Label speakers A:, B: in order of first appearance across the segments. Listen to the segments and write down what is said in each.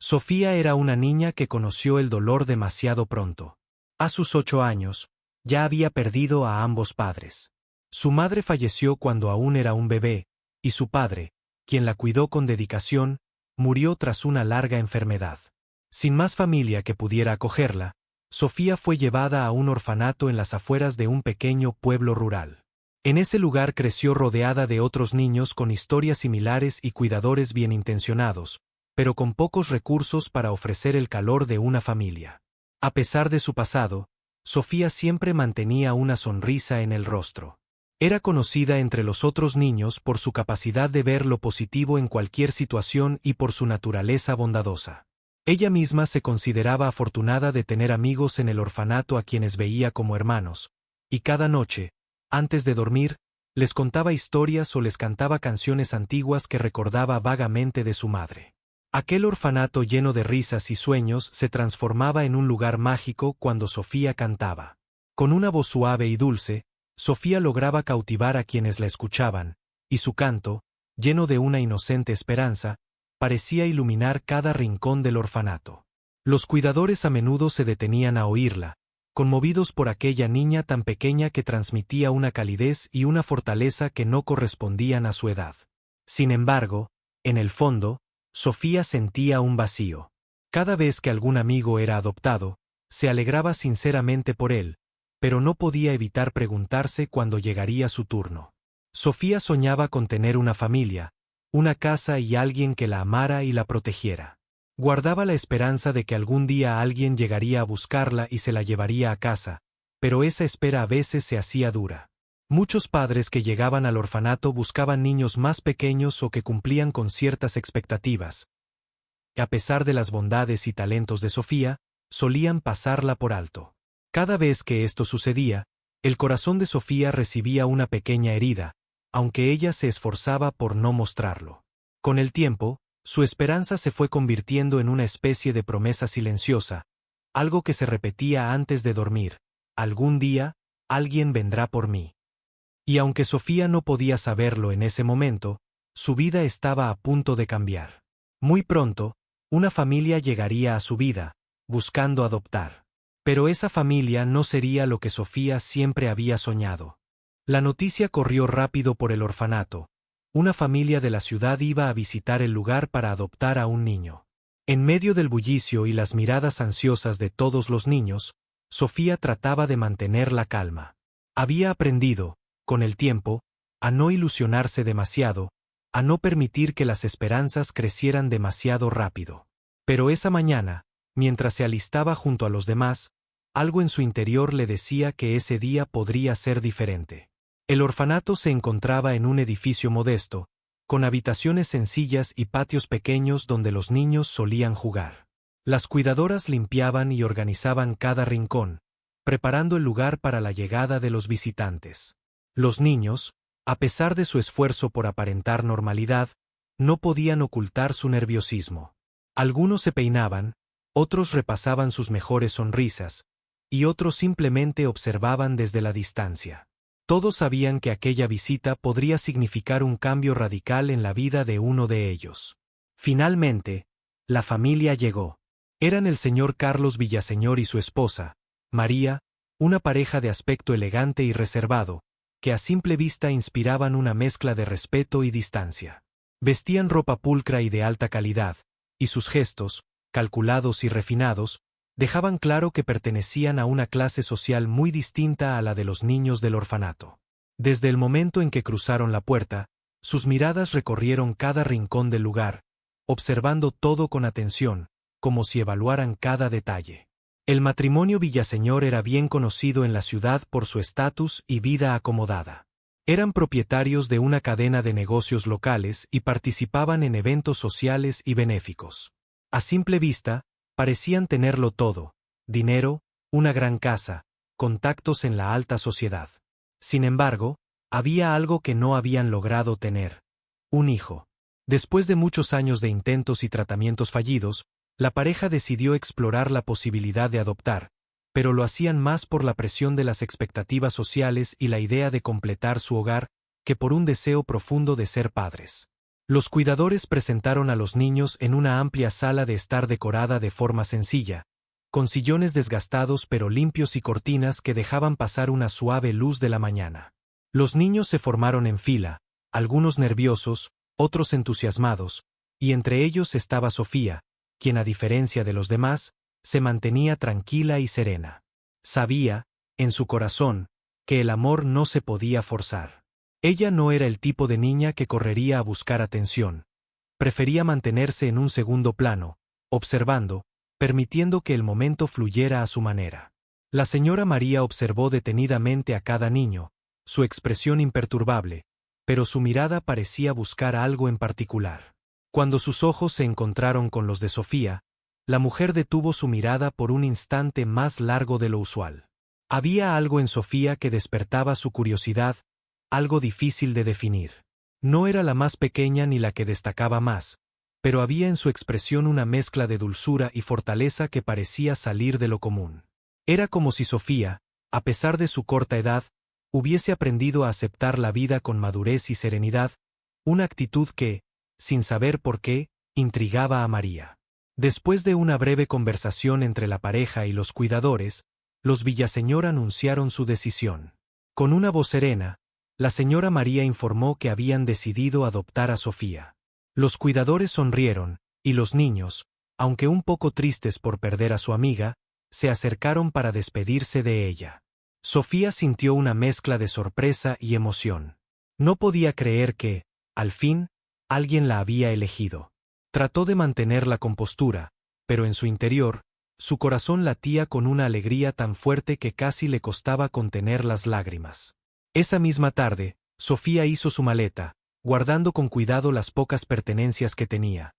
A: Sofía era una niña que conoció el dolor demasiado pronto. A sus 8 años, ya había perdido a ambos padres. Su madre falleció cuando aún era un bebé, y su padre, quien la cuidó con dedicación, murió tras una larga enfermedad. Sin más familia que pudiera acogerla, Sofía fue llevada a un orfanato en las afueras de un pequeño pueblo rural. En ese lugar creció rodeada de otros niños con historias similares y cuidadores bien intencionados, pero con pocos recursos para ofrecer el calor de una familia. A pesar de su pasado, Sofía siempre mantenía una sonrisa en el rostro. Era conocida entre los otros niños por su capacidad de ver lo positivo en cualquier situación y por su naturaleza bondadosa. Ella misma se consideraba afortunada de tener amigos en el orfanato a quienes veía como hermanos, y cada noche, antes de dormir, les contaba historias o les cantaba canciones antiguas que recordaba vagamente de su madre. Aquel orfanato lleno de risas y sueños se transformaba en un lugar mágico cuando Sofía cantaba. Con una voz suave y dulce, Sofía lograba cautivar a quienes la escuchaban, y su canto, lleno de una inocente esperanza, parecía iluminar cada rincón del orfanato. Los cuidadores a menudo se detenían a oírla, conmovidos por aquella niña tan pequeña que transmitía una calidez y una fortaleza que no correspondían a su edad. Sin embargo, en el fondo, Sofía sentía un vacío. Cada vez que algún amigo era adoptado, se alegraba sinceramente por él, pero no podía evitar preguntarse cuándo llegaría su turno. Sofía soñaba con tener una familia, una casa y alguien que la amara y la protegiera. Guardaba la esperanza de que algún día alguien llegaría a buscarla y se la llevaría a casa, pero esa espera a veces se hacía dura. Muchos padres que llegaban al orfanato buscaban niños más pequeños o que cumplían con ciertas expectativas. A pesar de las bondades y talentos de Sofía, solían pasarla por alto. Cada vez que esto sucedía, el corazón de Sofía recibía una pequeña herida, aunque ella se esforzaba por no mostrarlo. Con el tiempo, su esperanza se fue convirtiendo en una especie de promesa silenciosa, algo que se repetía antes de dormir: algún día, alguien vendrá por mí. Y aunque Sofía no podía saberlo en ese momento, su vida estaba a punto de cambiar. Muy pronto, una familia llegaría a su vida, buscando adoptar. Pero esa familia no sería lo que Sofía siempre había soñado. La noticia corrió rápido por el orfanato. Una familia de la ciudad iba a visitar el lugar para adoptar a un niño. En medio del bullicio y las miradas ansiosas de todos los niños, Sofía trataba de mantener la calma. Había aprendido, con el tiempo, a no ilusionarse demasiado, a no permitir que las esperanzas crecieran demasiado rápido. Pero esa mañana, mientras se alistaba junto a los demás, algo en su interior le decía que ese día podría ser diferente. El orfanato se encontraba en un edificio modesto, con habitaciones sencillas y patios pequeños donde los niños solían jugar. Las cuidadoras limpiaban y organizaban cada rincón, preparando el lugar para la llegada de los visitantes. Los niños, a pesar de su esfuerzo por aparentar normalidad, no podían ocultar su nerviosismo. Algunos se peinaban, otros repasaban sus mejores sonrisas, y otros simplemente observaban desde la distancia. Todos sabían que aquella visita podría significar un cambio radical en la vida de uno de ellos. Finalmente, la familia llegó. Eran el señor Carlos Villaseñor y su esposa, María, una pareja de aspecto elegante y reservado, que a simple vista inspiraban una mezcla de respeto y distancia. Vestían ropa pulcra y de alta calidad, y sus gestos, calculados y refinados, dejaban claro que pertenecían a una clase social muy distinta a la de los niños del orfanato. Desde el momento en que cruzaron la puerta, sus miradas recorrieron cada rincón del lugar, observando todo con atención, como si evaluaran cada detalle. El matrimonio Villaseñor era bien conocido en la ciudad por su estatus y vida acomodada. Eran propietarios de una cadena de negocios locales y participaban en eventos sociales y benéficos. A simple vista, parecían tenerlo todo: dinero, una gran casa, contactos en la alta sociedad. Sin embargo, había algo que no habían logrado tener: un hijo. Después de muchos años de intentos y tratamientos fallidos, la pareja decidió explorar la posibilidad de adoptar, pero lo hacían más por la presión de las expectativas sociales y la idea de completar su hogar, que por un deseo profundo de ser padres. Los cuidadores presentaron a los niños en una amplia sala de estar decorada de forma sencilla, con sillones desgastados pero limpios y cortinas que dejaban pasar una suave luz de la mañana. Los niños se formaron en fila, algunos nerviosos, otros entusiasmados, y entre ellos estaba Sofía, quien a diferencia de los demás, se mantenía tranquila y serena. Sabía, en su corazón, que el amor no se podía forzar. Ella no era el tipo de niña que correría a buscar atención. Prefería mantenerse en un segundo plano, observando, permitiendo que el momento fluyera a su manera. La señora María observó detenidamente a cada niño, su expresión imperturbable, pero su mirada parecía buscar algo en particular. Cuando sus ojos se encontraron con los de Sofía, la mujer detuvo su mirada por un instante más largo de lo usual. Había algo en Sofía que despertaba su curiosidad, algo difícil de definir. No era la más pequeña ni la que destacaba más, pero había en su expresión una mezcla de dulzura y fortaleza que parecía salir de lo común. Era como si Sofía, a pesar de su corta edad, hubiese aprendido a aceptar la vida con madurez y serenidad, una actitud que, sin saber por qué, intrigaba a María. Después de una breve conversación entre la pareja y los cuidadores, los Villaseñor anunciaron su decisión. Con una voz serena, la señora María informó que habían decidido adoptar a Sofía. Los cuidadores sonrieron, y los niños, aunque un poco tristes por perder a su amiga, se acercaron para despedirse de ella. Sofía sintió una mezcla de sorpresa y emoción. No podía creer que, al fin, alguien la había elegido. Trató de mantener la compostura, pero en su interior, su corazón latía con una alegría tan fuerte que casi le costaba contener las lágrimas. Esa misma tarde, Sofía hizo su maleta, guardando con cuidado las pocas pertenencias que tenía.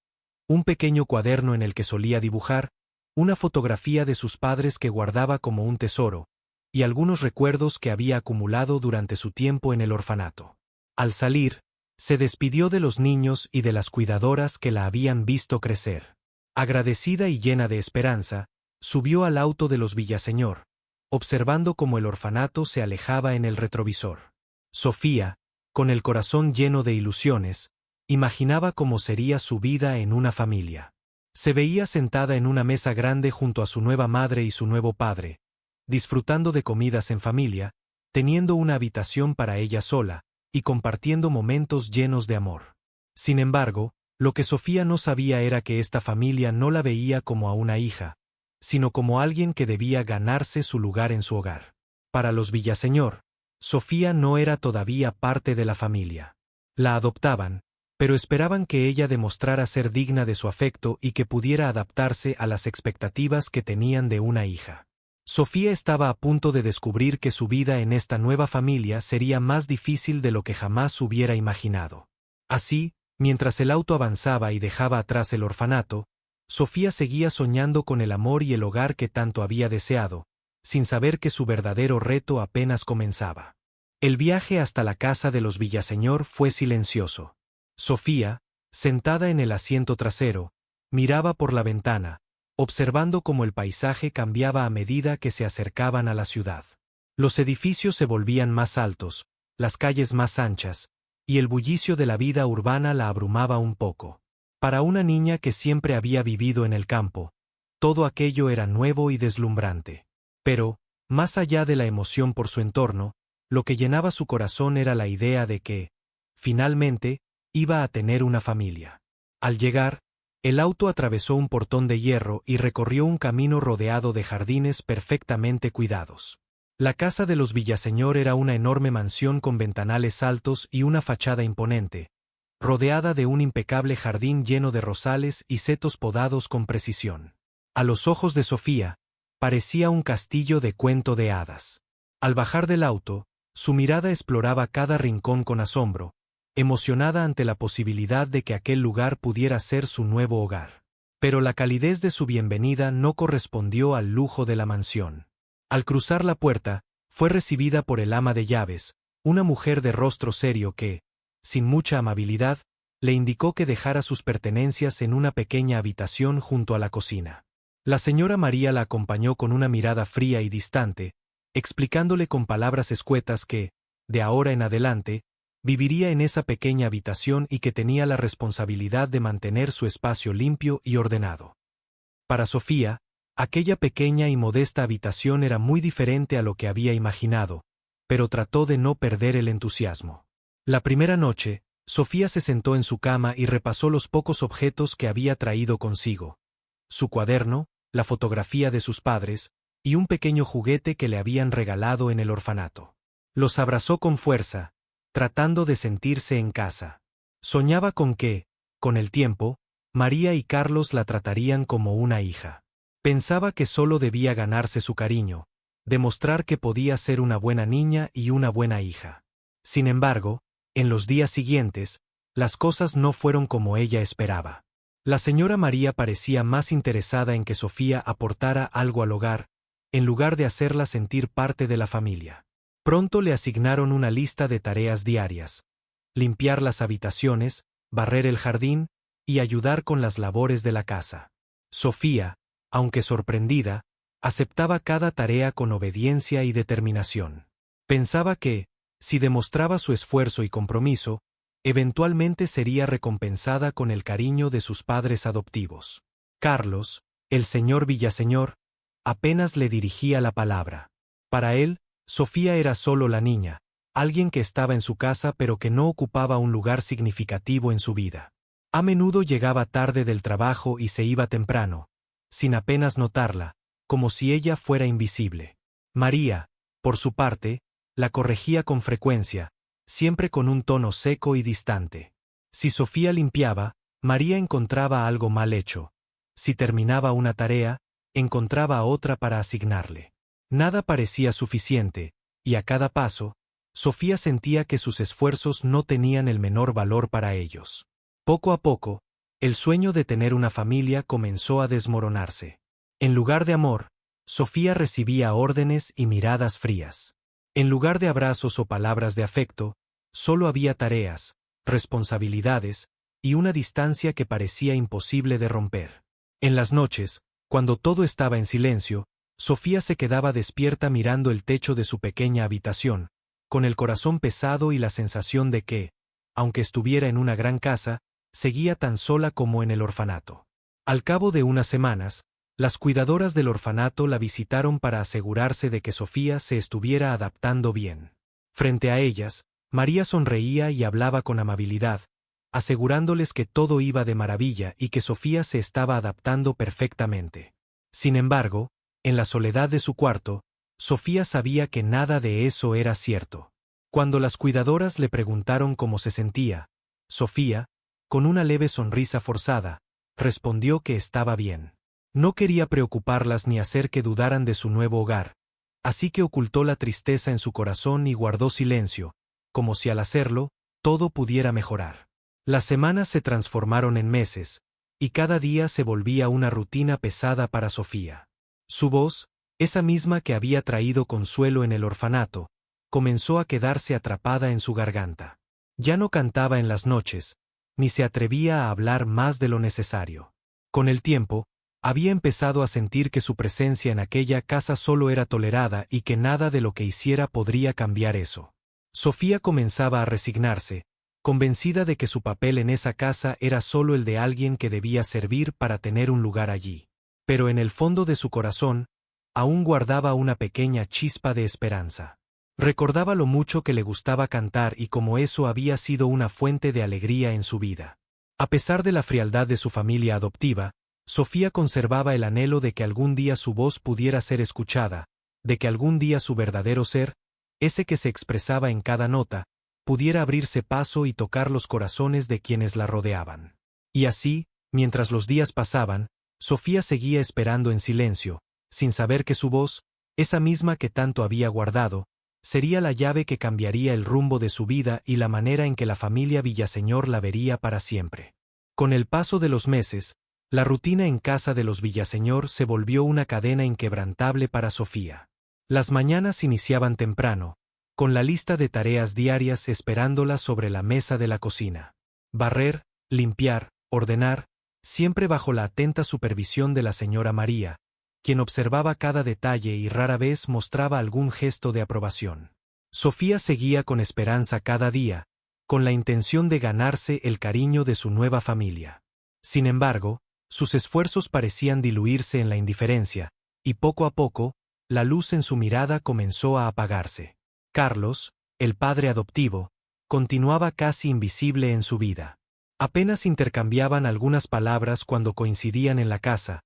A: Un pequeño cuaderno en el que solía dibujar, una fotografía de sus padres que guardaba como un tesoro, y algunos recuerdos que había acumulado durante su tiempo en el orfanato. Al salir, se despidió de los niños y de las cuidadoras que la habían visto crecer. Agradecida y llena de esperanza, subió al auto de los Villaseñor, observando cómo el orfanato se alejaba en el retrovisor. Sofía, con el corazón lleno de ilusiones, imaginaba cómo sería su vida en una familia. Se veía sentada en una mesa grande junto a su nueva madre y su nuevo padre, disfrutando de comidas en familia, teniendo una habitación para ella sola, y compartiendo momentos llenos de amor. Sin embargo, lo que Sofía no sabía era que esta familia no la veía como a una hija, sino como alguien que debía ganarse su lugar en su hogar. Para los Villaseñor, Sofía no era todavía parte de la familia. La adoptaban, pero esperaban que ella demostrara ser digna de su afecto y que pudiera adaptarse a las expectativas que tenían de una hija. Sofía estaba a punto de descubrir que su vida en esta nueva familia sería más difícil de lo que jamás hubiera imaginado. Así, mientras el auto avanzaba y dejaba atrás el orfanato, Sofía seguía soñando con el amor y el hogar que tanto había deseado, sin saber que su verdadero reto apenas comenzaba. El viaje hasta la casa de los Villaseñor fue silencioso. Sofía, sentada en el asiento trasero, miraba por la ventana, observando cómo el paisaje cambiaba a medida que se acercaban a la ciudad. Los edificios se volvían más altos, las calles más anchas, y el bullicio de la vida urbana la abrumaba un poco. Para una niña que siempre había vivido en el campo, todo aquello era nuevo y deslumbrante. Pero, más allá de la emoción por su entorno, lo que llenaba su corazón era la idea de que, finalmente, iba a tener una familia. Al llegar, el auto atravesó un portón de hierro y recorrió un camino rodeado de jardines perfectamente cuidados. La casa de los Villaseñor era una enorme mansión con ventanales altos y una fachada imponente, rodeada de un impecable jardín lleno de rosales y setos podados con precisión. A los ojos de Sofía, parecía un castillo de cuento de hadas. Al bajar del auto, su mirada exploraba cada rincón con asombro, emocionada ante la posibilidad de que aquel lugar pudiera ser su nuevo hogar. Pero la calidez de su bienvenida no correspondió al lujo de la mansión. Al cruzar la puerta, fue recibida por el ama de llaves, una mujer de rostro serio que, sin mucha amabilidad, le indicó que dejara sus pertenencias en una pequeña habitación junto a la cocina. La señora María la acompañó con una mirada fría y distante, explicándole con palabras escuetas que, de ahora en adelante, viviría en esa pequeña habitación y que tenía la responsabilidad de mantener su espacio limpio y ordenado. Para Sofía, aquella pequeña y modesta habitación era muy diferente a lo que había imaginado, pero trató de no perder el entusiasmo. La primera noche, Sofía se sentó en su cama y repasó los pocos objetos que había traído consigo: su cuaderno, la fotografía de sus padres, y un pequeño juguete que le habían regalado en el orfanato. Los abrazó con fuerza, tratando de sentirse en casa. Soñaba con que, con el tiempo, María y Carlos la tratarían como una hija. Pensaba que solo debía ganarse su cariño, demostrar que podía ser una buena niña y una buena hija. Sin embargo, en los días siguientes, las cosas no fueron como ella esperaba. La señora María parecía más interesada en que Sofía aportara algo al hogar, en lugar de hacerla sentir parte de la familia. Pronto le asignaron una lista de tareas diarias: limpiar las habitaciones, barrer el jardín y ayudar con las labores de la casa. Sofía, aunque sorprendida, aceptaba cada tarea con obediencia y determinación. Pensaba que, si demostraba su esfuerzo y compromiso, eventualmente sería recompensada con el cariño de sus padres adoptivos. Carlos, el señor Villaseñor, apenas le dirigía la palabra. Para él, Sofía era solo la niña, alguien que estaba en su casa pero que no ocupaba un lugar significativo en su vida. A menudo llegaba tarde del trabajo y se iba temprano, sin apenas notarla, como si ella fuera invisible. María, por su parte, la corregía con frecuencia, siempre con un tono seco y distante. Si Sofía limpiaba, María encontraba algo mal hecho. Si terminaba una tarea, encontraba otra para asignarle. Nada parecía suficiente, y a cada paso, Sofía sentía que sus esfuerzos no tenían el menor valor para ellos. Poco a poco, el sueño de tener una familia comenzó a desmoronarse. En lugar de amor, Sofía recibía órdenes y miradas frías. En lugar de abrazos o palabras de afecto, solo había tareas, responsabilidades y una distancia que parecía imposible de romper. En las noches, cuando todo estaba en silencio, Sofía se quedaba despierta mirando el techo de su pequeña habitación, con el corazón pesado y la sensación de que, aunque estuviera en una gran casa, seguía tan sola como en el orfanato. Al cabo de unas semanas, las cuidadoras del orfanato la visitaron para asegurarse de que Sofía se estuviera adaptando bien. Frente a ellas, María sonreía y hablaba con amabilidad, asegurándoles que todo iba de maravilla y que Sofía se estaba adaptando perfectamente. Sin embargo, en la soledad de su cuarto, Sofía sabía que nada de eso era cierto. Cuando las cuidadoras le preguntaron cómo se sentía, Sofía, con una leve sonrisa forzada, respondió que estaba bien. No quería preocuparlas ni hacer que dudaran de su nuevo hogar, así que ocultó la tristeza en su corazón y guardó silencio, como si al hacerlo, todo pudiera mejorar. Las semanas se transformaron en meses, y cada día se volvía una rutina pesada para Sofía. Su voz, esa misma que había traído consuelo en el orfanato, comenzó a quedarse atrapada en su garganta. Ya no cantaba en las noches, ni se atrevía a hablar más de lo necesario. Con el tiempo, había empezado a sentir que su presencia en aquella casa solo era tolerada y que nada de lo que hiciera podría cambiar eso. Sofía comenzaba a resignarse, convencida de que su papel en esa casa era solo el de alguien que debía servir para tener un lugar allí. Pero en el fondo de su corazón, aún guardaba una pequeña chispa de esperanza. Recordaba lo mucho que le gustaba cantar y cómo eso había sido una fuente de alegría en su vida. A pesar de la frialdad de su familia adoptiva, Sofía conservaba el anhelo de que algún día su voz pudiera ser escuchada, de que algún día su verdadero ser, ese que se expresaba en cada nota, pudiera abrirse paso y tocar los corazones de quienes la rodeaban. Y así, mientras los días pasaban, Sofía seguía esperando en silencio, sin saber que su voz, esa misma que tanto había guardado, sería la llave que cambiaría el rumbo de su vida y la manera en que la familia Villaseñor la vería para siempre. Con el paso de los meses, la rutina en casa de los Villaseñor se volvió una cadena inquebrantable para Sofía. Las mañanas iniciaban temprano, con la lista de tareas diarias esperándola sobre la mesa de la cocina. Barrer, limpiar, ordenar, siempre bajo la atenta supervisión de la señora María, quien observaba cada detalle y rara vez mostraba algún gesto de aprobación. Sofía seguía con esperanza cada día, con la intención de ganarse el cariño de su nueva familia. Sin embargo, sus esfuerzos parecían diluirse en la indiferencia, y poco a poco, la luz en su mirada comenzó a apagarse. Carlos, el padre adoptivo, continuaba casi invisible en su vida. Apenas intercambiaban algunas palabras cuando coincidían en la casa,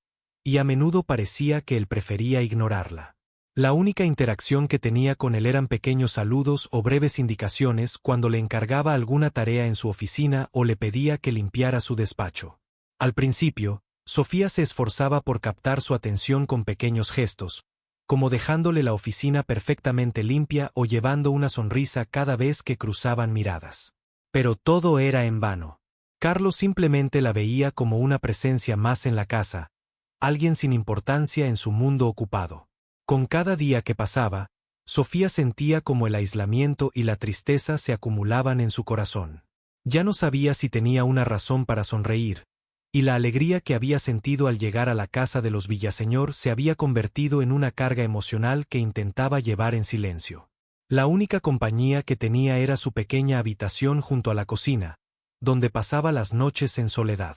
A: y a menudo parecía que él prefería ignorarla. La única interacción que tenía con él eran pequeños saludos o breves indicaciones cuando le encargaba alguna tarea en su oficina o le pedía que limpiara su despacho. Al principio, Sofía se esforzaba por captar su atención con pequeños gestos, como dejándole la oficina perfectamente limpia o llevando una sonrisa cada vez que cruzaban miradas. Pero todo era en vano. Carlos simplemente la veía como una presencia más en la casa, alguien sin importancia en su mundo ocupado. Con cada día que pasaba, Sofía sentía como el aislamiento y la tristeza se acumulaban en su corazón. Ya no sabía si tenía una razón para sonreír, y la alegría que había sentido al llegar a la casa de los Villaseñor se había convertido en una carga emocional que intentaba llevar en silencio. La única compañía que tenía era su pequeña habitación junto a la cocina, donde pasaba las noches en soledad.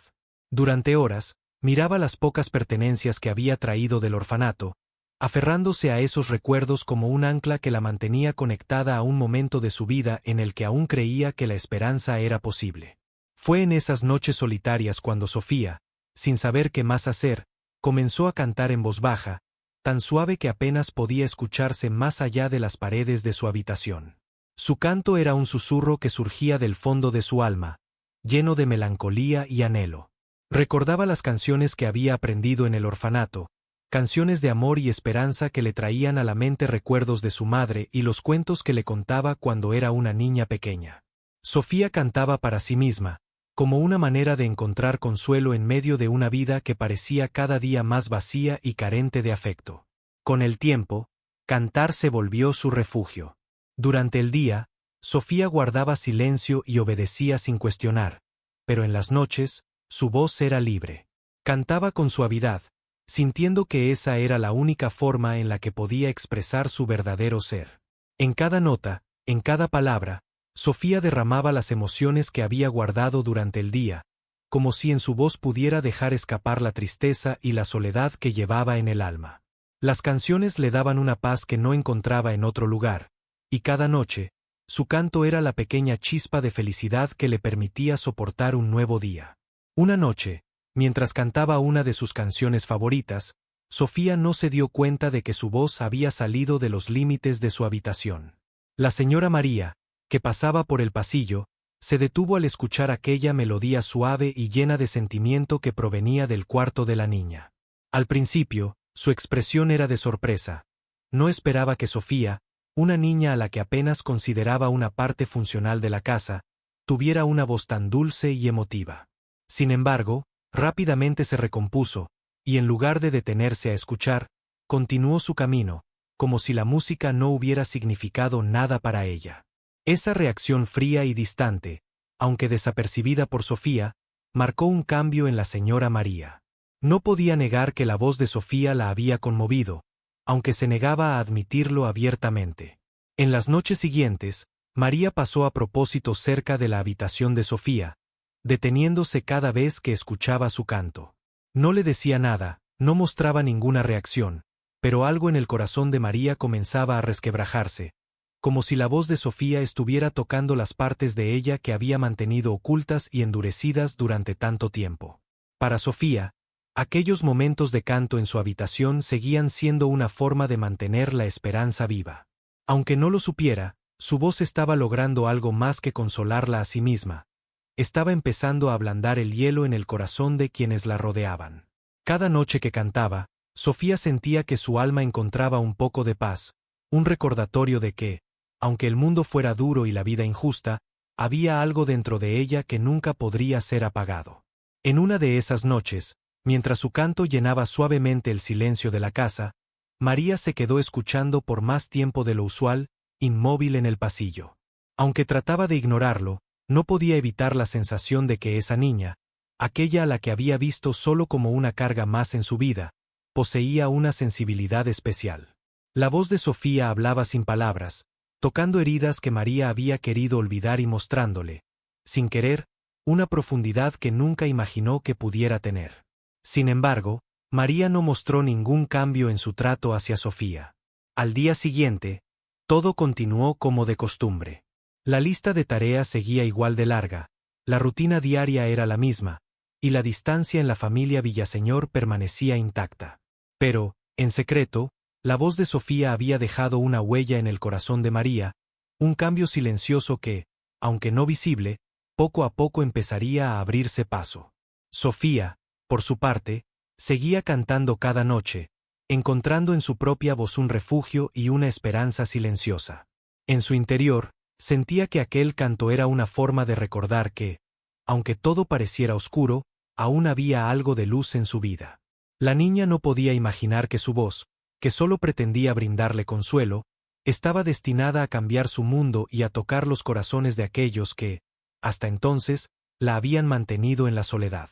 A: Durante horas, miraba las pocas pertenencias que había traído del orfanato, aferrándose a esos recuerdos como un ancla que la mantenía conectada a un momento de su vida en el que aún creía que la esperanza era posible. Fue en esas noches solitarias cuando Sofía, sin saber qué más hacer, comenzó a cantar en voz baja, tan suave que apenas podía escucharse más allá de las paredes de su habitación. Su canto era un susurro que surgía del fondo de su alma, lleno de melancolía y anhelo. Recordaba las canciones que había aprendido en el orfanato, canciones de amor y esperanza que le traían a la mente recuerdos de su madre y los cuentos que le contaba cuando era una niña pequeña. Sofía cantaba para sí misma, como una manera de encontrar consuelo en medio de una vida que parecía cada día más vacía y carente de afecto. Con el tiempo, cantar se volvió su refugio. Durante el día, Sofía guardaba silencio y obedecía sin cuestionar, pero en las noches, su voz era libre. Cantaba con suavidad, sintiendo que esa era la única forma en la que podía expresar su verdadero ser. En cada nota, en cada palabra, Sofía derramaba las emociones que había guardado durante el día, como si en su voz pudiera dejar escapar la tristeza y la soledad que llevaba en el alma. Las canciones le daban una paz que no encontraba en otro lugar, y cada noche, su canto era la pequeña chispa de felicidad que le permitía soportar un nuevo día. Una noche, mientras cantaba una de sus canciones favoritas, Sofía no se dio cuenta de que su voz había salido de los límites de su habitación. La señora María, que pasaba por el pasillo, se detuvo al escuchar aquella melodía suave y llena de sentimiento que provenía del cuarto de la niña. Al principio, su expresión era de sorpresa. No esperaba que Sofía, una niña a la que apenas consideraba una parte funcional de la casa, tuviera una voz tan dulce y emotiva. Sin embargo, rápidamente se recompuso, y en lugar de detenerse a escuchar, continuó su camino, como si la música no hubiera significado nada para ella. Esa reacción fría y distante, aunque desapercibida por Sofía, marcó un cambio en la señora María. No podía negar que la voz de Sofía la había conmovido, aunque se negaba a admitirlo abiertamente. En las noches siguientes, María pasó a propósito cerca de la habitación de Sofía, deteniéndose cada vez que escuchaba su canto. No le decía nada, no mostraba ninguna reacción, pero algo en el corazón de María comenzaba a resquebrajarse, como si la voz de Sofía estuviera tocando las partes de ella que había mantenido ocultas y endurecidas durante tanto tiempo. Para Sofía, aquellos momentos de canto en su habitación seguían siendo una forma de mantener la esperanza viva. Aunque no lo supiera, su voz estaba logrando algo más que consolarla a sí misma. Estaba empezando a ablandar el hielo en el corazón de quienes la rodeaban. Cada noche que cantaba, Sofía sentía que su alma encontraba un poco de paz, un recordatorio de que, aunque el mundo fuera duro y la vida injusta, había algo dentro de ella que nunca podría ser apagado. En una de esas noches, mientras su canto llenaba suavemente el silencio de la casa, María se quedó escuchando por más tiempo de lo usual, inmóvil en el pasillo. Aunque trataba de ignorarlo, no podía evitar la sensación de que esa niña, aquella a la que había visto solo como una carga más en su vida, poseía una sensibilidad especial. La voz de Sofía hablaba sin palabras, tocando heridas que María había querido olvidar y mostrándole, sin querer, una profundidad que nunca imaginó que pudiera tener. Sin embargo, María no mostró ningún cambio en su trato hacia Sofía. Al día siguiente, todo continuó como de costumbre. La lista de tareas seguía igual de larga, la rutina diaria era la misma, y la distancia en la familia Villaseñor permanecía intacta. Pero, en secreto, la voz de Sofía había dejado una huella en el corazón de María, un cambio silencioso que, aunque no visible, poco a poco empezaría a abrirse paso. Sofía, por su parte, seguía cantando cada noche, encontrando en su propia voz un refugio y una esperanza silenciosa. En su interior, sentía que aquel canto era una forma de recordar que, aunque todo pareciera oscuro, aún había algo de luz en su vida. La niña no podía imaginar que su voz, que solo pretendía brindarle consuelo, estaba destinada a cambiar su mundo y a tocar los corazones de aquellos que, hasta entonces, la habían mantenido en la soledad.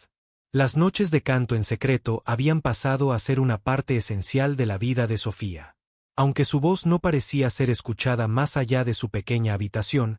A: Las noches de canto en secreto habían pasado a ser una parte esencial de la vida de Sofía. Aunque su voz no parecía ser escuchada más allá de su pequeña habitación,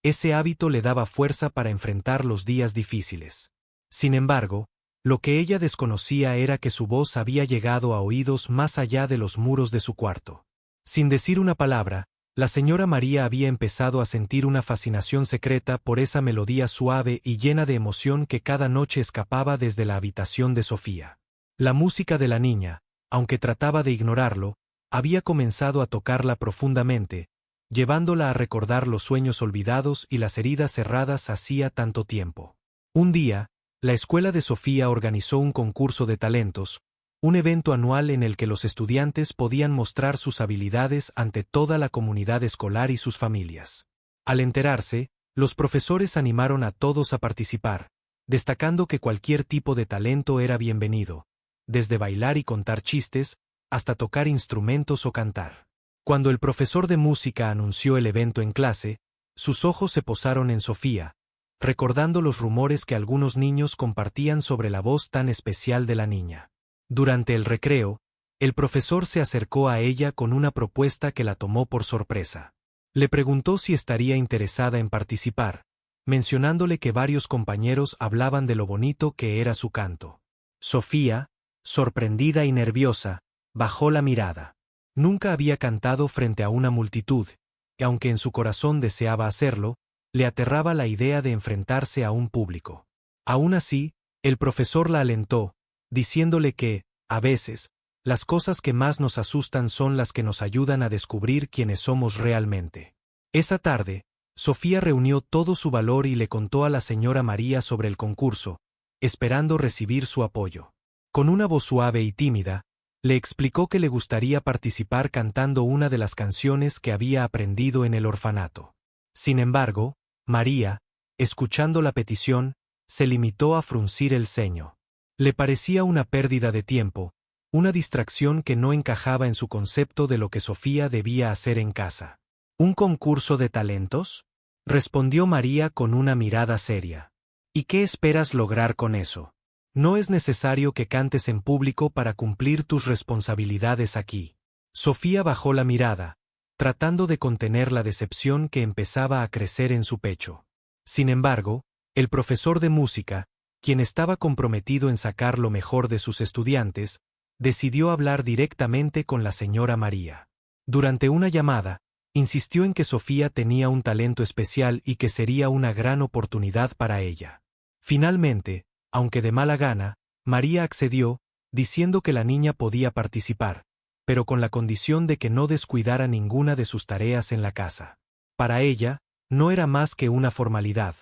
A: ese hábito le daba fuerza para enfrentar los días difíciles. Sin embargo, lo que ella desconocía era que su voz había llegado a oídos más allá de los muros de su cuarto. Sin decir una palabra, la señora María había empezado a sentir una fascinación secreta por esa melodía suave y llena de emoción que cada noche escapaba desde la habitación de Sofía. La música de la niña, aunque trataba de ignorarlo, había comenzado a tocarla profundamente, llevándola a recordar los sueños olvidados y las heridas cerradas hacía tanto tiempo. Un día, la escuela de Sofía organizó un concurso de talentos, un evento anual en el que los estudiantes podían mostrar sus habilidades ante toda la comunidad escolar y sus familias. Al enterarse, los profesores animaron a todos a participar, destacando que cualquier tipo de talento era bienvenido, desde bailar y contar chistes, hasta tocar instrumentos o cantar. Cuando el profesor de música anunció el evento en clase, sus ojos se posaron en Sofía, recordando los rumores que algunos niños compartían sobre la voz tan especial de la niña. Durante el recreo, el profesor se acercó a ella con una propuesta que la tomó por sorpresa. Le preguntó si estaría interesada en participar, mencionándole que varios compañeros hablaban de lo bonito que era su canto. Sofía, sorprendida y nerviosa, bajó la mirada. Nunca había cantado frente a una multitud, y aunque en su corazón deseaba hacerlo, le aterraba la idea de enfrentarse a un público. Aún así, el profesor la alentó, diciéndole que, a veces, las cosas que más nos asustan son las que nos ayudan a descubrir quiénes somos realmente. Esa tarde, Sofía reunió todo su valor y le contó a la señora María sobre el concurso, esperando recibir su apoyo. Con una voz suave y tímida, le explicó que le gustaría participar cantando una de las canciones que había aprendido en el orfanato. Sin embargo, María, escuchando la petición, se limitó a fruncir el ceño. Le parecía una pérdida de tiempo, una distracción que no encajaba en su concepto de lo que Sofía debía hacer en casa. ¿Un concurso de talentos?, respondió María con una mirada seria. ¿Y qué esperas lograr con eso? No es necesario que cantes en público para cumplir tus responsabilidades aquí. Sofía bajó la mirada, tratando de contener la decepción que empezaba a crecer en su pecho. Sin embargo, el profesor de música, quien estaba comprometido en sacar lo mejor de sus estudiantes, decidió hablar directamente con la señora María. Durante una llamada, insistió en que Sofía tenía un talento especial y que sería una gran oportunidad para ella. Finalmente, aunque de mala gana, María accedió, diciendo que la niña podía participar, pero con la condición de que no descuidara ninguna de sus tareas en la casa. Para ella, no era más que una formalidad,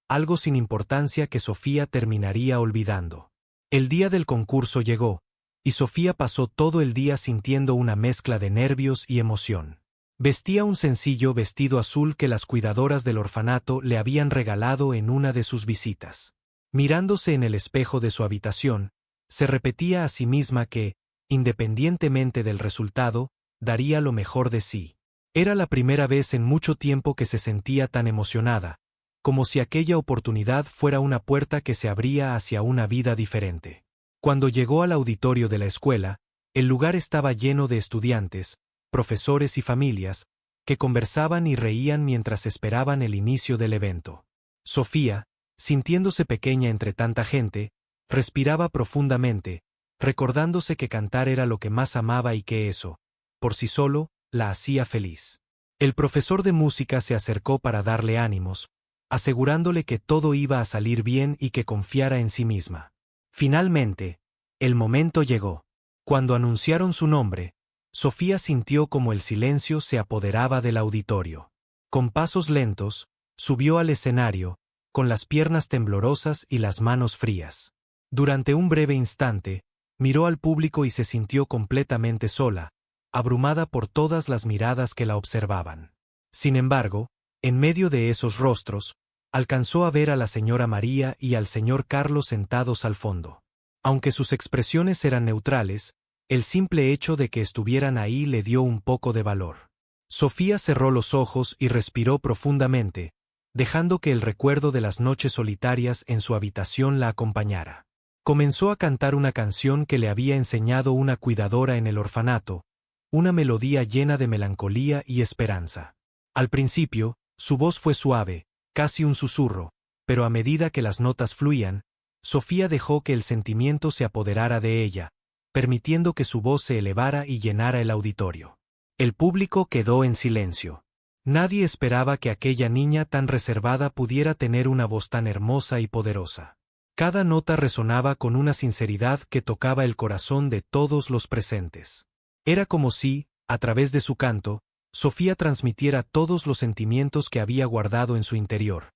A: algo sin importancia que Sofía terminaría olvidando. El día del concurso llegó, y Sofía pasó todo el día sintiendo una mezcla de nervios y emoción. Vestía un sencillo vestido azul que las cuidadoras del orfanato le habían regalado en una de sus visitas. Mirándose en el espejo de su habitación, se repetía a sí misma que, independientemente del resultado, daría lo mejor de sí. Era la primera vez en mucho tiempo que se sentía tan emocionada, como si aquella oportunidad fuera una puerta que se abría hacia una vida diferente. Cuando llegó al auditorio de la escuela, el lugar estaba lleno de estudiantes, profesores y familias, que conversaban y reían mientras esperaban el inicio del evento. Sofía, sintiéndose pequeña entre tanta gente, respiraba profundamente, recordándose que cantar era lo que más amaba y que eso, por sí solo, la hacía feliz. El profesor de música se acercó para darle ánimos, asegurándole que todo iba a salir bien y que confiara en sí misma. Finalmente, el momento llegó. Cuando anunciaron su nombre, Sofía sintió como el silencio se apoderaba del auditorio. Con pasos lentos, subió al escenario, con las piernas temblorosas y las manos frías. Durante un breve instante, miró al público y se sintió completamente sola, abrumada por todas las miradas que la observaban. Sin embargo, en medio de esos rostros, alcanzó a ver a la señora María y al señor Carlos sentados al fondo. Aunque sus expresiones eran neutrales, el simple hecho de que estuvieran ahí le dio un poco de valor. Sofía cerró los ojos y respiró profundamente, dejando que el recuerdo de las noches solitarias en su habitación la acompañara. Comenzó a cantar una canción que le había enseñado una cuidadora en el orfanato, una melodía llena de melancolía y esperanza. Al principio, su voz fue suave, casi un susurro, pero a medida que las notas fluían, Sofía dejó que el sentimiento se apoderara de ella, permitiendo que su voz se elevara y llenara el auditorio. El público quedó en silencio. Nadie esperaba que aquella niña tan reservada pudiera tener una voz tan hermosa y poderosa. Cada nota resonaba con una sinceridad que tocaba el corazón de todos los presentes. Era como si, a través de su canto, Sofía transmitiera todos los sentimientos que había guardado en su interior.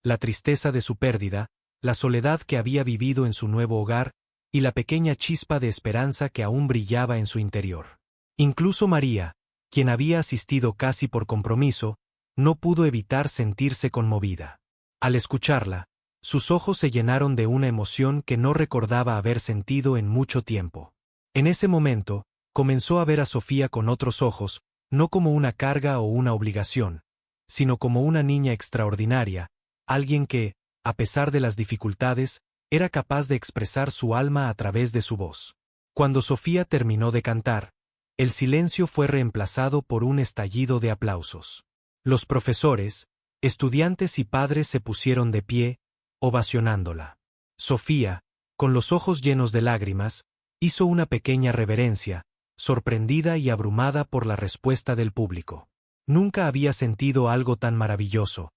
A: La tristeza de su pérdida, la soledad que había vivido en su nuevo hogar, y la pequeña chispa de esperanza que aún brillaba en su interior. Incluso María, quien había asistido casi por compromiso, no pudo evitar sentirse conmovida. Al escucharla, sus ojos se llenaron de una emoción que no recordaba haber sentido en mucho tiempo. En ese momento, comenzó a ver a Sofía con otros ojos, no como una carga o una obligación, sino como una niña extraordinaria, alguien que, a pesar de las dificultades, era capaz de expresar su alma a través de su voz. Cuando Sofía terminó de cantar, el silencio fue reemplazado por un estallido de aplausos. Los profesores, estudiantes y padres se pusieron de pie, ovacionándola. Sofía, con los ojos llenos de lágrimas, hizo una pequeña reverencia, sorprendida y abrumada por la respuesta del público. Nunca había sentido algo tan maravilloso.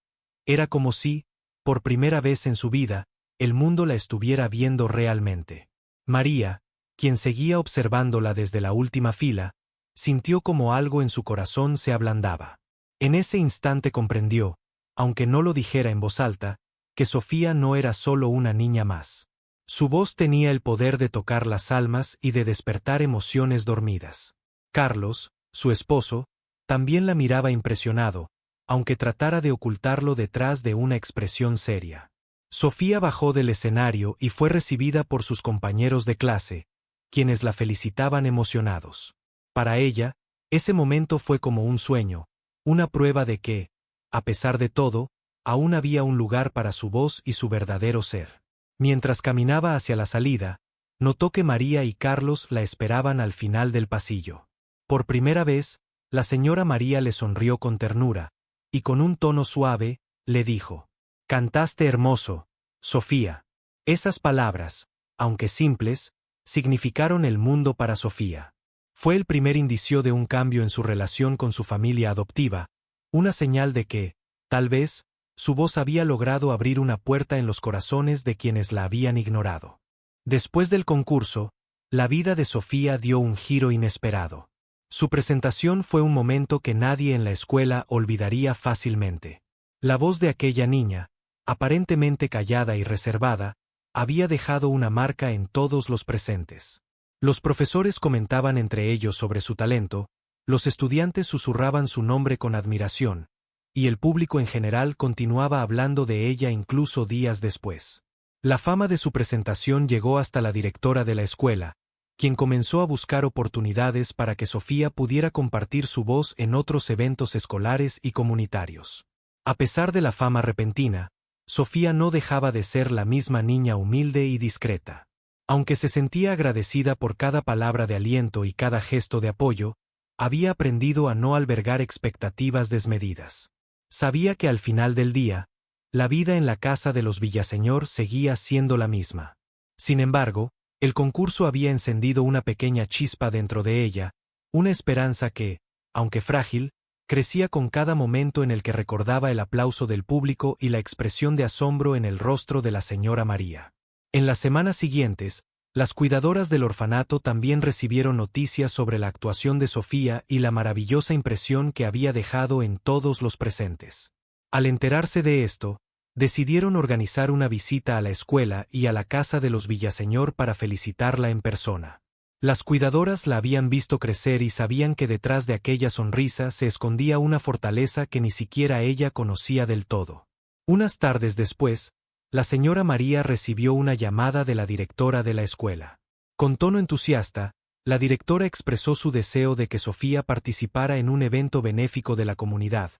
A: Era como si, por primera vez en su vida, el mundo la estuviera viendo realmente. María, quien seguía observándola desde la última fila, sintió como algo en su corazón se ablandaba. En ese instante comprendió, aunque no lo dijera en voz alta, que Sofía no era solo una niña más. Su voz tenía el poder de tocar las almas y de despertar emociones dormidas. Carlos, su esposo, también la miraba impresionado, aunque tratara de ocultarlo detrás de una expresión seria. Sofía bajó del escenario y fue recibida por sus compañeros de clase, quienes la felicitaban emocionados. Para ella, ese momento fue como un sueño, una prueba de que, a pesar de todo, aún había un lugar para su voz y su verdadero ser. Mientras caminaba hacia la salida, notó que María y Carlos la esperaban al final del pasillo. Por primera vez, la señora María le sonrió con ternura, y con un tono suave, le dijo: «Cantaste hermoso, Sofía». Esas palabras, aunque simples, significaron el mundo para Sofía. Fue el primer indicio de un cambio en su relación con su familia adoptiva, una señal de que, tal vez, su voz había logrado abrir una puerta en los corazones de quienes la habían ignorado. Después del concurso, la vida de Sofía dio un giro inesperado. Su presentación fue un momento que nadie en la escuela olvidaría fácilmente. La voz de aquella niña, aparentemente callada y reservada, había dejado una marca en todos los presentes. Los profesores comentaban entre ellos sobre su talento, los estudiantes susurraban su nombre con admiración, y el público en general continuaba hablando de ella incluso días después. La fama de su presentación llegó hasta la directora de la escuela, quien comenzó a buscar oportunidades para que Sofía pudiera compartir su voz en otros eventos escolares y comunitarios. A pesar de la fama repentina, Sofía no dejaba de ser la misma niña humilde y discreta. Aunque se sentía agradecida por cada palabra de aliento y cada gesto de apoyo, había aprendido a no albergar expectativas desmedidas. Sabía que al final del día, La vida en la casa de los Villaseñor seguía siendo la misma. Sin embargo, el concurso había encendido una pequeña chispa dentro de ella, una esperanza que, aunque frágil, crecía con cada momento en el que recordaba el aplauso del público y la expresión de asombro en el rostro de la señora María. En las semanas siguientes, las cuidadoras del orfanato también recibieron noticias sobre la actuación de Sofía y la maravillosa impresión que había dejado en todos los presentes. Al enterarse de esto, decidieron organizar una visita a la escuela y a la casa de los Villaseñor para felicitarla en persona. Las cuidadoras la habían visto crecer y sabían que detrás de aquella sonrisa se escondía una fortaleza que ni siquiera ella conocía del todo. Unas tardes después, la señora María recibió una llamada de la directora de la escuela. Con tono entusiasta, la directora expresó su deseo de que Sofía participara en un evento benéfico de la comunidad,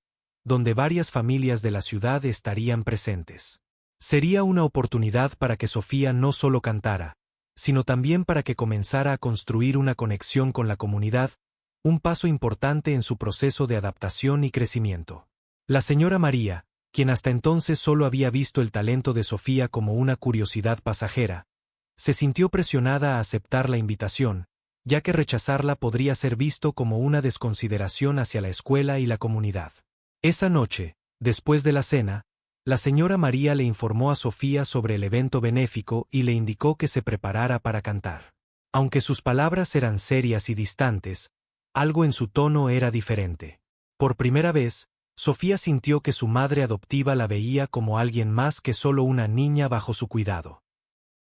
A: donde varias familias de la ciudad estarían presentes. Sería una oportunidad para que Sofía no solo cantara, sino también para que comenzara a construir una conexión con la comunidad, un paso importante en su proceso de adaptación y crecimiento. La señora María, quien hasta entonces solo había visto el talento de Sofía como una curiosidad pasajera, se sintió presionada a aceptar la invitación, ya que rechazarla podría ser visto como una desconsideración hacia la escuela y la comunidad. Esa noche, después de la cena, la señora María le informó a Sofía sobre el evento benéfico y le indicó que se preparara para cantar. Aunque sus palabras eran serias y distantes, algo en su tono era diferente. Por primera vez, Sofía sintió que su madre adoptiva la veía como alguien más que solo una niña bajo su cuidado.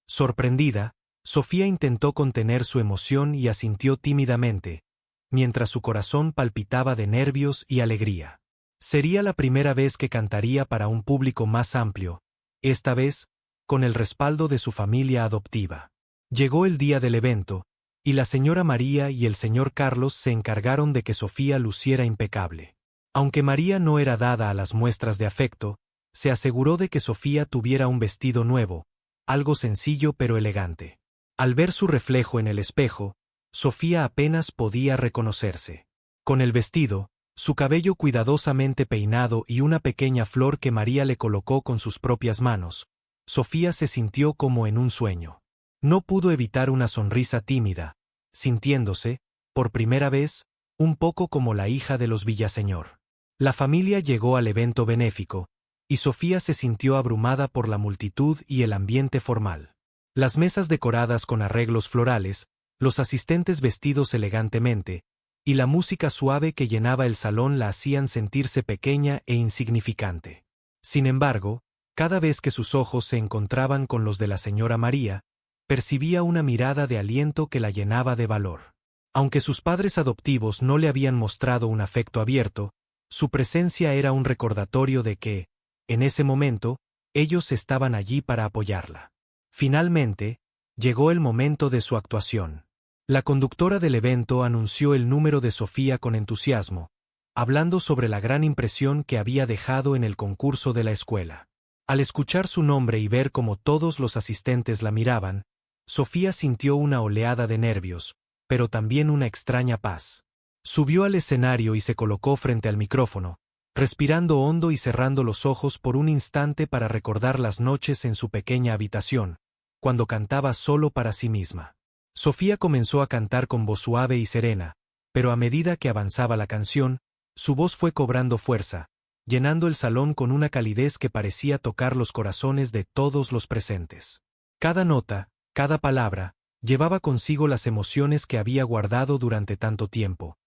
A: Sorprendida, Sofía intentó contener su emoción y asintió tímidamente, mientras su corazón palpitaba de nervios y alegría. Sería la primera vez que cantaría para un público más amplio, esta vez, con el respaldo de su familia adoptiva. Llegó el día del evento, y la señora María y el señor Carlos se encargaron de que Sofía luciera impecable. Aunque María no era dada a las muestras de afecto, se aseguró de que Sofía tuviera un vestido nuevo, algo sencillo pero elegante. Al ver su reflejo en el espejo, Sofía apenas podía reconocerse. Con el vestido, su cabello cuidadosamente peinado y una pequeña flor que María le colocó con sus propias manos, Sofía se sintió como en un sueño. No pudo evitar una sonrisa tímida, sintiéndose, por primera vez, un poco como la hija de los Villaseñor. La familia llegó al evento benéfico, y Sofía se sintió abrumada por la multitud y el ambiente formal. Las mesas decoradas con arreglos florales, los asistentes vestidos elegantemente, y la música suave que llenaba el salón la hacían sentirse pequeña e insignificante. Sin embargo, cada vez que sus ojos se encontraban con los de la señora María, percibía una mirada de aliento que la llenaba de valor. Aunque sus padres adoptivos no le habían mostrado un afecto abierto, su presencia era un recordatorio de que, en ese momento, ellos estaban allí para apoyarla. Finalmente, llegó el momento de su actuación. La conductora del evento anunció el número de Sofía con entusiasmo, hablando sobre la gran impresión que había dejado en el concurso de la escuela. Al escuchar su nombre y ver cómo todos los asistentes la miraban, Sofía sintió una oleada de nervios, pero también una extraña paz. Subió al escenario y se colocó frente al micrófono, respirando hondo y cerrando los ojos por un instante para recordar las noches en su pequeña habitación, cuando cantaba solo para sí misma. Sofía comenzó a cantar con voz suave y serena, pero a medida que avanzaba la canción, su voz fue cobrando fuerza, llenando el salón con una calidez que parecía tocar los corazones de todos los presentes. Cada nota, cada palabra, llevaba consigo las emociones que había guardado durante tanto tiempo.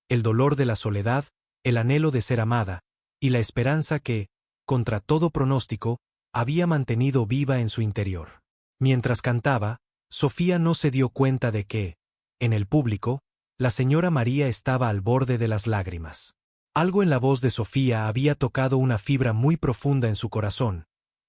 A: El dolor de la soledad, el anhelo de ser amada, y la esperanza que, contra todo pronóstico, había mantenido viva en su interior. Mientras cantaba, Sofía no se dio cuenta de que, en el público, la señora María estaba al borde de las lágrimas. Algo en la voz de Sofía había tocado una fibra muy profunda en su corazón,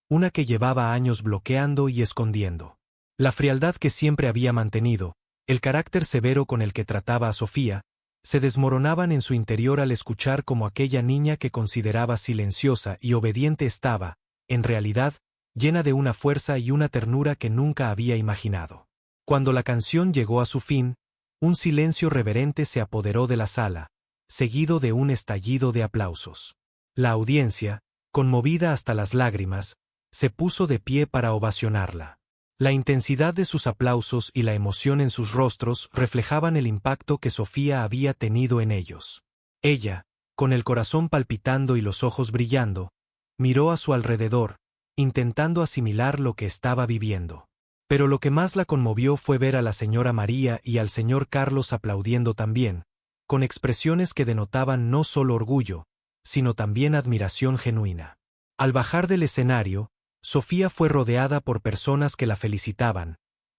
A: una que llevaba años bloqueando y escondiendo. La frialdad que siempre había mantenido, el carácter severo con el que trataba a Sofía, se desmoronaban en su interior al escuchar cómo aquella niña que consideraba silenciosa y obediente estaba, en realidad, llena de una fuerza y una ternura que nunca había imaginado. Cuando la canción llegó a su fin, un silencio reverente se apoderó de la sala, seguido de un estallido de aplausos. La audiencia, conmovida hasta las lágrimas, se puso de pie para ovacionarla. La intensidad de sus aplausos y la emoción en sus rostros reflejaban el impacto que Sofía había tenido en ellos. Ella, con el corazón palpitando y los ojos brillando, miró a su alrededor, intentando asimilar lo que estaba viviendo. Pero lo que más la conmovió fue ver a la señora María y al señor Carlos aplaudiendo también, con expresiones que denotaban no solo orgullo, sino también admiración genuina. Al bajar del escenario, Sofía fue rodeada por personas que la felicitaban,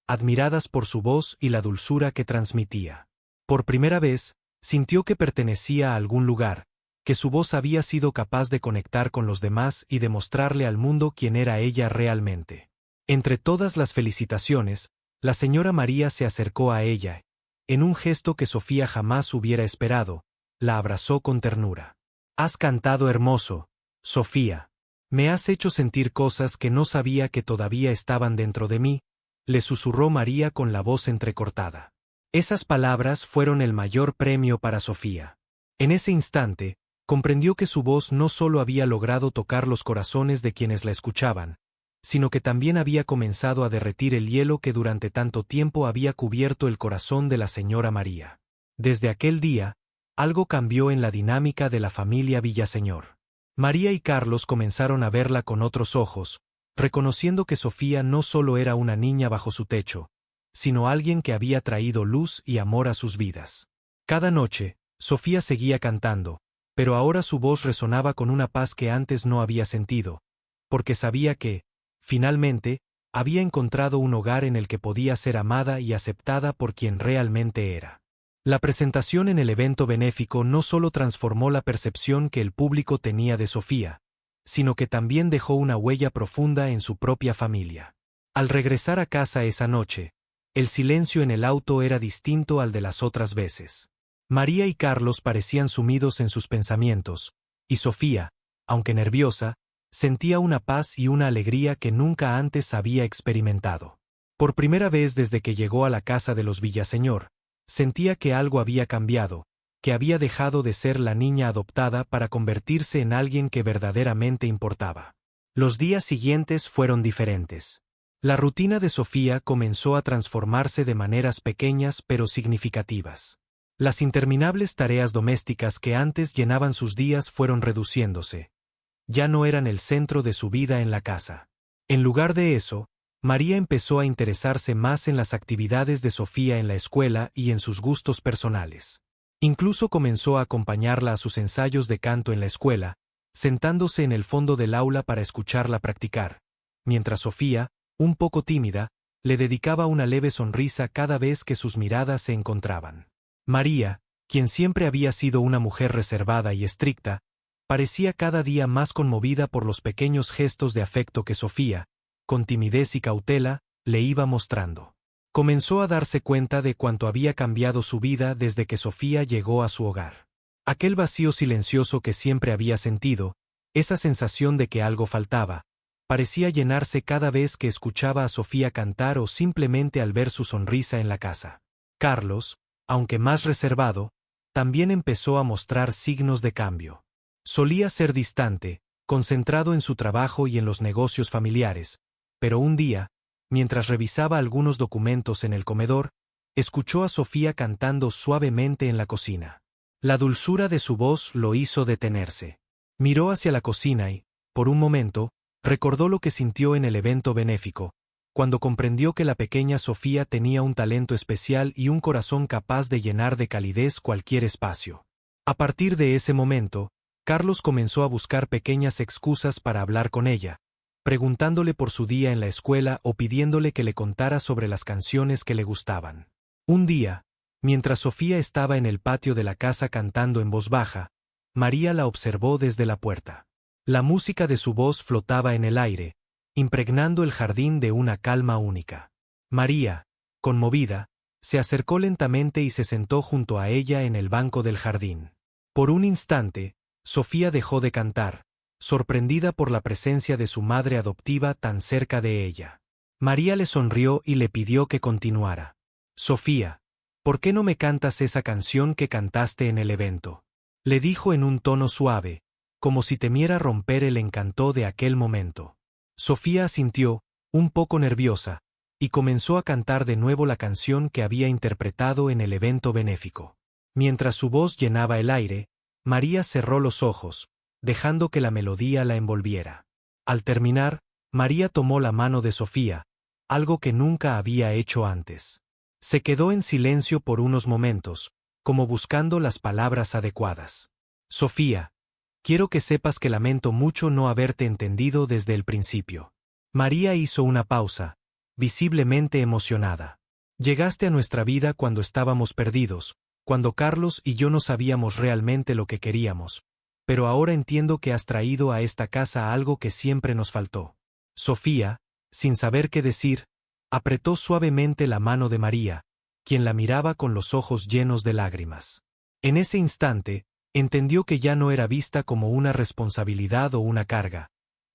A: admiradas por su voz y la dulzura que transmitía. Por primera vez, sintió que pertenecía a algún lugar, que su voz había sido capaz de conectar con los demás y demostrarle al mundo quién era ella realmente. Entre todas las felicitaciones, la señora María se acercó a ella, en un gesto que Sofía jamás hubiera esperado, la abrazó con ternura. «Has cantado hermoso, Sofía. Me has hecho sentir cosas que no sabía que todavía estaban dentro de mí», le susurró María con la voz entrecortada. Esas palabras fueron el mayor premio para Sofía. En ese instante, comprendió que su voz no solo había logrado tocar los corazones de quienes la escuchaban, sino que también había comenzado a derretir el hielo que durante tanto tiempo había cubierto el corazón de la señora María. Desde aquel día, algo cambió en la dinámica de la familia Villaseñor. María y Carlos comenzaron a verla con otros ojos, reconociendo que Sofía no solo era una niña bajo su techo, sino alguien que había traído luz y amor a sus vidas. Cada noche, Sofía seguía cantando, pero ahora su voz resonaba con una paz que antes no había sentido, porque sabía que, finalmente, había encontrado un hogar en el que podía ser amada y aceptada por quien realmente era. La presentación en el evento benéfico no solo transformó la percepción que el público tenía de Sofía, sino que también dejó una huella profunda en su propia familia. Al regresar a casa esa noche, el silencio en el auto era distinto al de las otras veces. María y Carlos parecían sumidos en sus pensamientos, y Sofía, aunque nerviosa, sentía una paz y una alegría que nunca antes había experimentado. Por primera vez desde que llegó a la casa de los Villaseñor, sentía que algo había cambiado, que había dejado de ser la niña adoptada para convertirse en alguien que verdaderamente importaba. Los días siguientes fueron diferentes. La rutina de Sofía comenzó a transformarse de maneras pequeñas pero significativas. Las interminables tareas domésticas que antes llenaban sus días fueron reduciéndose. Ya no eran el centro de su vida en la casa. En lugar de eso, María empezó a interesarse más en las actividades de Sofía en la escuela y en sus gustos personales. Incluso comenzó a acompañarla a sus ensayos de canto en la escuela, sentándose en el fondo del aula para escucharla practicar, mientras Sofía, un poco tímida, le dedicaba una leve sonrisa cada vez que sus miradas se encontraban. María, quien siempre había sido una mujer reservada y estricta, parecía cada día más conmovida por los pequeños gestos de afecto que Sofía, con timidez y cautela, le iba mostrando. Comenzó a darse cuenta de cuánto había cambiado su vida desde que Sofía llegó a su hogar. Aquel vacío silencioso que siempre había sentido, esa sensación de que algo faltaba, parecía llenarse cada vez que escuchaba a Sofía cantar o simplemente al ver su sonrisa en la casa. Carlos, aunque más reservado, también empezó a mostrar signos de cambio. Solía ser distante, concentrado en su trabajo y en los negocios familiares, pero un día, mientras revisaba algunos documentos en el comedor, escuchó a Sofía cantando suavemente en la cocina. La dulzura de su voz lo hizo detenerse. Miró hacia la cocina y, por un momento, recordó lo que sintió en el evento benéfico, cuando comprendió que la pequeña Sofía tenía un talento especial y un corazón capaz de llenar de calidez cualquier espacio. A partir de ese momento, Carlos comenzó a buscar pequeñas excusas para hablar con ella, preguntándole por su día en la escuela o pidiéndole que le contara sobre las canciones que le gustaban. Un día, mientras Sofía estaba en el patio de la casa cantando en voz baja, María la observó desde la puerta. La música de su voz flotaba en el aire, impregnando el jardín de una calma única. María, conmovida, se acercó lentamente y se sentó junto a ella en el banco del jardín. Por un instante, Sofía dejó de cantar, sorprendida por la presencia de su madre adoptiva tan cerca de ella. María le sonrió y le pidió que continuara. «Sofía, ¿por qué no me cantas esa canción que cantaste en el evento?», le dijo en un tono suave, como si temiera romper el encanto de aquel momento. Sofía asintió, un poco nerviosa, y comenzó a cantar de nuevo la canción que había interpretado en el evento benéfico. Mientras su voz llenaba el aire, María cerró los ojos, dejando que la melodía la envolviera. Al terminar, María tomó la mano de Sofía, algo que nunca había hecho antes. Se quedó en silencio por unos momentos, como buscando las palabras adecuadas. Sofía, quiero que sepas que lamento mucho no haberte entendido desde el principio. María hizo una pausa, visiblemente emocionada. Llegaste a nuestra vida cuando estábamos perdidos, cuando Carlos y yo no sabíamos realmente lo que queríamos, pero ahora entiendo que has traído a esta casa algo que siempre nos faltó. Sofía, sin saber qué decir, apretó suavemente la mano de María, quien la miraba con los ojos llenos de lágrimas. En ese instante, entendió que ya no era vista como una responsabilidad o una carga.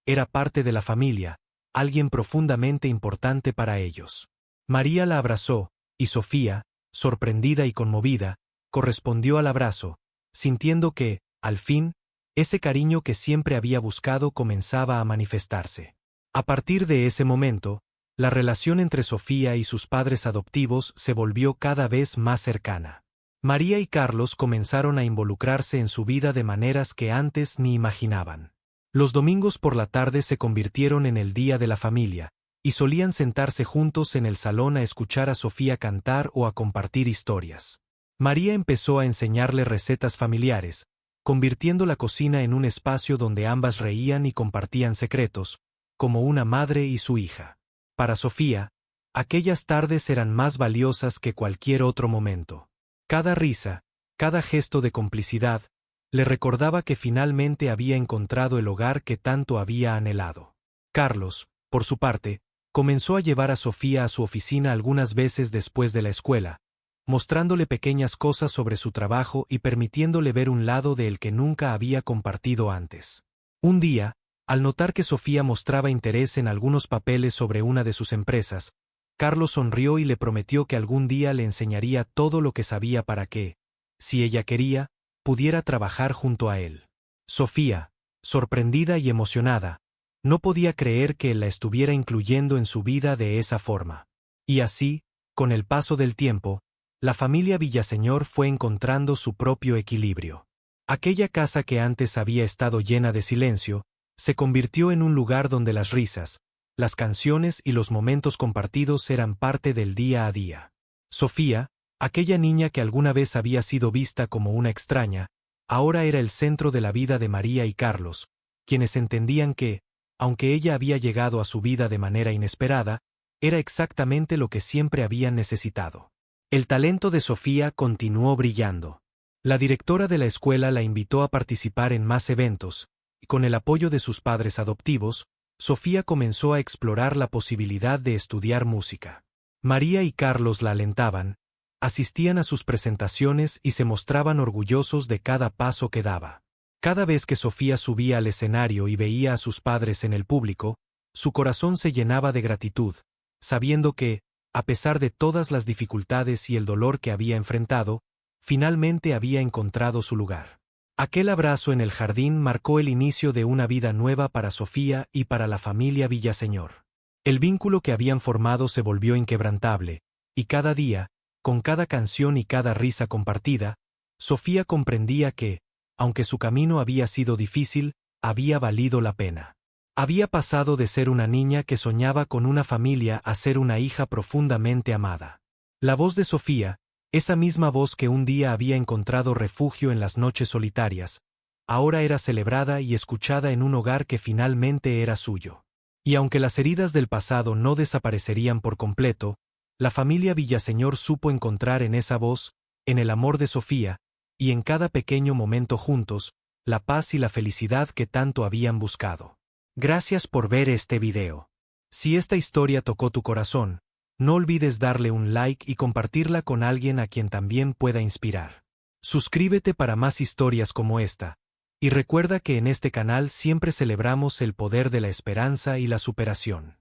A: Era parte de la familia, alguien profundamente importante para ellos. María la abrazó, y Sofía, sorprendida y conmovida, correspondió al abrazo, sintiendo que, al fin, ese cariño que siempre había buscado comenzaba a manifestarse. A partir de ese momento, la relación entre Sofía y sus padres adoptivos se volvió cada vez más cercana. María y Carlos comenzaron a involucrarse en su vida de maneras que antes ni imaginaban. Los domingos por la tarde se convirtieron en el día de la familia, y solían sentarse juntos en el salón a escuchar a Sofía cantar o a compartir historias. María empezó a enseñarle recetas familiares, convirtiendo la cocina en un espacio donde ambas reían y compartían secretos, como una madre y su hija. Para Sofía, aquellas tardes eran más valiosas que cualquier otro momento. Cada risa, cada gesto de complicidad, le recordaba que finalmente había encontrado el hogar que tanto había anhelado. Carlos, por su parte, comenzó a llevar a Sofía a su oficina algunas veces después de la escuela, mostrándole pequeñas cosas sobre su trabajo y permitiéndole ver un lado de él que nunca había compartido antes. Un día, al notar que Sofía mostraba interés en algunos papeles sobre una de sus empresas, Carlos sonrió y le prometió que algún día le enseñaría todo lo que sabía para que, si ella quería, pudiera trabajar junto a él. Sofía, sorprendida y emocionada, no podía creer que él la estuviera incluyendo en su vida de esa forma. Y así, con el paso del tiempo, la familia Villaseñor fue encontrando su propio equilibrio. Aquella casa que antes había estado llena de silencio, se convirtió en un lugar donde las risas, las canciones y los momentos compartidos eran parte del día a día. Sofía, aquella niña que alguna vez había sido vista como una extraña, ahora era el centro de la vida de María y Carlos, quienes entendían que, aunque ella había llegado a su vida de manera inesperada, era exactamente lo que siempre habían necesitado. El talento de Sofía continuó brillando. La directora de la escuela la invitó a participar en más eventos, y con el apoyo de sus padres adoptivos, Sofía comenzó a explorar la posibilidad de estudiar música. María y Carlos la alentaban, asistían a sus presentaciones y se mostraban orgullosos de cada paso que daba. Cada vez que Sofía subía al escenario y veía a sus padres en el público, su corazón se llenaba de gratitud, sabiendo que, a pesar de todas las dificultades y el dolor que había enfrentado, finalmente había encontrado su lugar. Aquel abrazo en el jardín marcó el inicio de una vida nueva para Sofía y para la familia Villaseñor. El vínculo que habían formado se volvió inquebrantable, y cada día, con cada canción y cada risa compartida, Sofía comprendía que, aunque su camino había sido difícil, había valido la pena. Había pasado de ser una niña que soñaba con una familia a ser una hija profundamente amada. La voz de Sofía, esa misma voz que un día había encontrado refugio en las noches solitarias, ahora era celebrada y escuchada en un hogar que finalmente era suyo. Y aunque las heridas del pasado no desaparecerían por completo, la familia Villaseñor supo encontrar en esa voz, en el amor de Sofía, y en cada pequeño momento juntos, la paz y la felicidad que tanto habían buscado. Gracias por ver este video. Si esta historia tocó tu corazón, no olvides darle un like y compartirla con alguien a quien también pueda inspirar. Suscríbete para más historias como esta, y recuerda que en este canal siempre celebramos el poder de la esperanza y la superación.